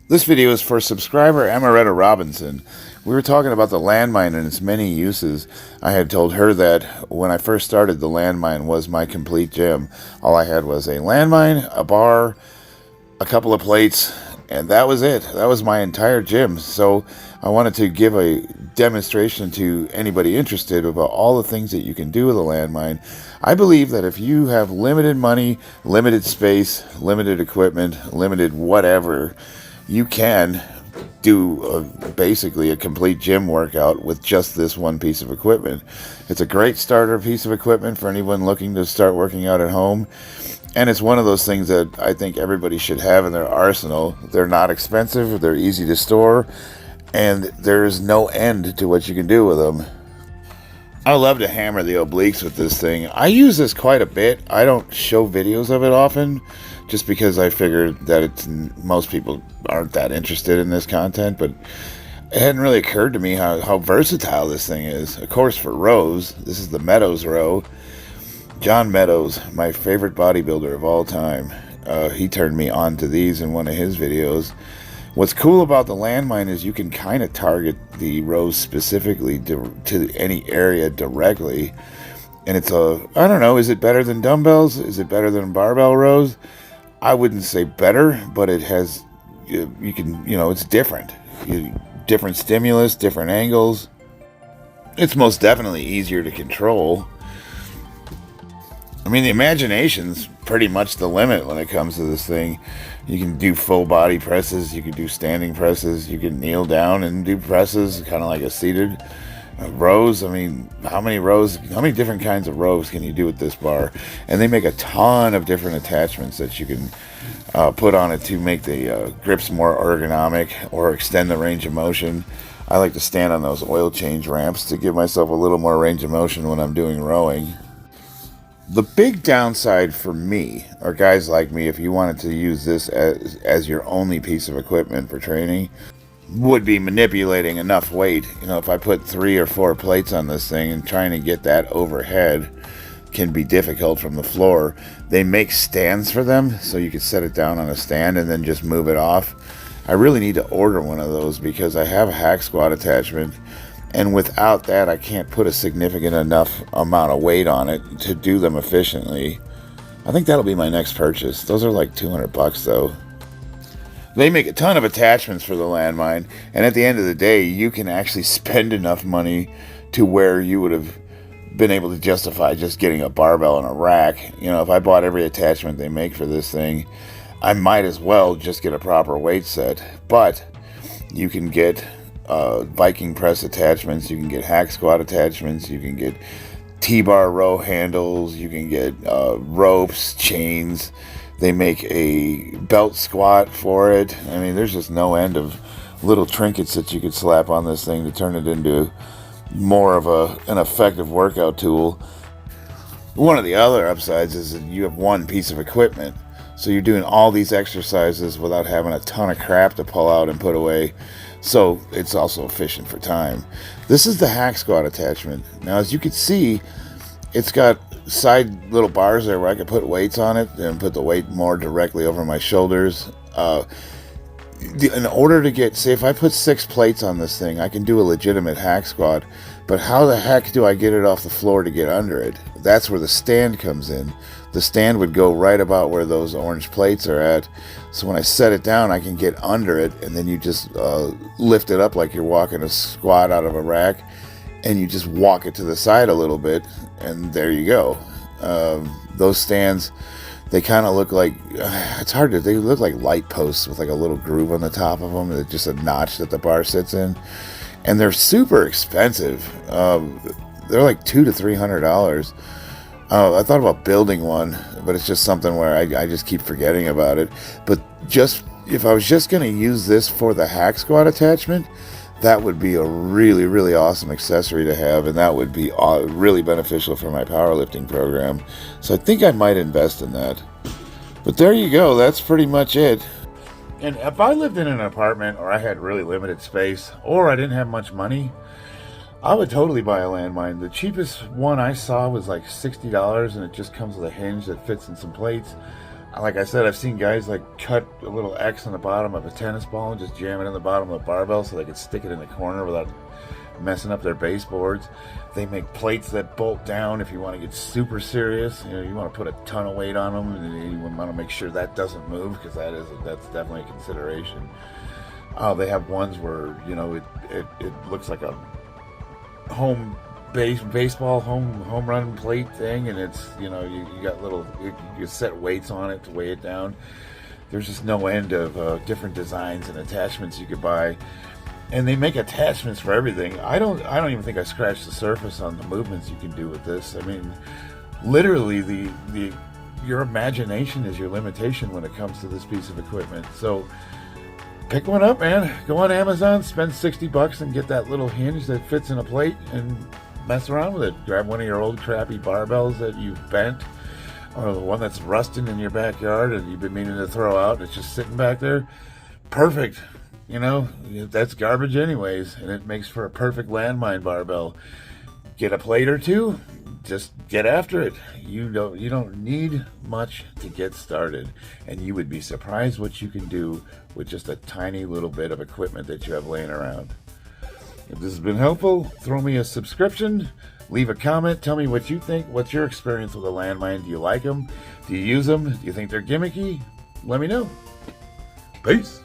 This video is for subscriber Amaretta Robinson. We were talking about the landmine and its many uses. I had told her that when I first started, the landmine was my complete gym. All I had was a landmine, a bar, a couple of plates, and that was it. That was my entire gym. So I wanted to give a demonstration to anybody interested about all the things that you can do with a landmine. I believe that if you have limited money, limited space, limited equipment, limited whatever, you can do basically a complete gym workout with just this one piece of equipment. It's a great starter piece of equipment for anyone looking to start working out at home. And it's one of those things that I think everybody should have in their arsenal. They're not expensive, they're easy to store, and there's no end to what you can do with them. I love to hammer the obliques with this thing. I use this quite a bit. I don't show videos of it often, just because I figured that most people aren't that interested in this content, but it hadn't really occurred to me how versatile this thing is. Of course, for rows, this is the Meadows row. John Meadows, my favorite bodybuilder of all time, he turned me on to these in one of his videos. What's cool about the landmine is you can kind of target the rows specifically to any area directly. And it's I don't know, is it better than dumbbells? Is it better than barbell rows? I wouldn't say better, but it has, you can, it's different. Different stimulus, different angles. It's most definitely easier to control. I mean, the imagination's pretty much the limit when it comes to this thing. You can do full body presses, you can do standing presses, you can kneel down and do presses, kind of like a seated rows. I mean, how many different kinds of rows can you do with this bar? And they make a ton of different attachments that you can put on it to make the grips more ergonomic or extend the range of motion. I like to stand on those oil change ramps to give myself a little more range of motion when I'm doing rowing. The big downside for me, or guys like me, if you wanted to use this as your only piece of equipment for training, would be manipulating enough weight. If I put 3 or 4 plates on this thing and trying to get that overhead can be difficult from the floor. They make stands for them, so you can set it down on a stand and then just move it off. I really need to order one of those because I have a hack squat attachment, and without that I can't put a significant enough amount of weight on it to do them efficiently. I think that'll be my next purchase. Those are like $200 though. They make a ton of attachments for the landmine, and at the end of the day, you can actually spend enough money to where you would have been able to justify just getting a barbell and a rack. If I bought every attachment they make for this thing, I might as well just get a proper weight set. But you can get Viking press attachments, you can get hack squat attachments, you can get T-bar row handles, you can get ropes, chains. They make a belt squat for it. I mean, there's just no end of little trinkets that you could slap on this thing to turn it into more of an effective workout tool. One of the other upsides is that you have one piece of equipment, so you're doing all these exercises without having a ton of crap to pull out and put away. So it's also efficient for time. This is the hack squat attachment. Now, as you can see, it's got side little bars there where I can put weights on it and put the weight more directly over my shoulders. In order to get, say if I put 6 plates on this thing, I can do a legitimate hack squat, but how the heck do I get it off the floor to get under it? That's where the stand comes in. The stand would go right about where those orange plates are at, so when I set it down I can get under it, and then you just lift it up like you're walking a squat out of a rack, and you just walk it to the side a little bit, and there you go. Those stands, they kind of look like, they look like light posts with like a little groove on the top of them. It's just a notch that the bar sits in. And they're super expensive. They're like $200 to $300. I thought about building one, but it's just something where I just keep forgetting about it. But if I was just going to use this for the hack squat attachment, that would be a really, really awesome accessory to have, and that would be really beneficial for my powerlifting program. So I think I might invest in that. But there you go, that's pretty much it. And if I lived in an apartment, or I had really limited space, or I didn't have much money, I would totally buy a landmine. The cheapest one I saw was like $60, and it just comes with a hinge that fits in some plates. Like I said, I've seen guys like cut a little X on the bottom of a tennis ball and just jam it in the bottom of the barbell so they could stick it in the corner without messing up their baseboards. They make plates that bolt down if you want to get super serious. You know, you want to put a ton of weight on them, and you want to make sure that doesn't move, because that's definitely a consideration. They have ones where, you know, it looks like a baseball home run plate thing, and it's, you know, you got you set weights on it to weigh it down. There's just no end of different designs and attachments you could buy, and they make attachments for everything. I don't even think I scratched the surface on the movements you can do with this. I mean, literally your imagination is your limitation when it comes to this piece of equipment. So pick one up, man. Go on Amazon, spend $60 and get that little hinge that fits in a plate and mess around with it. Grab one of your old crappy barbells that you've bent, or the one that's rusting in your backyard and you've been meaning to throw out. It's just sitting back there. Perfect. You know, that's garbage anyways, and it makes for a perfect landmine barbell. Get a plate or two, just get after it. You don't need much to get started, and you would be surprised what you can do with just a tiny little bit of equipment that you have laying around. If this has been helpful, throw me a subscription, leave a comment, tell me what you think. What's your experience with a landmine? Do you like them? Do you use them? Do you think they're gimmicky? Let me know. Peace.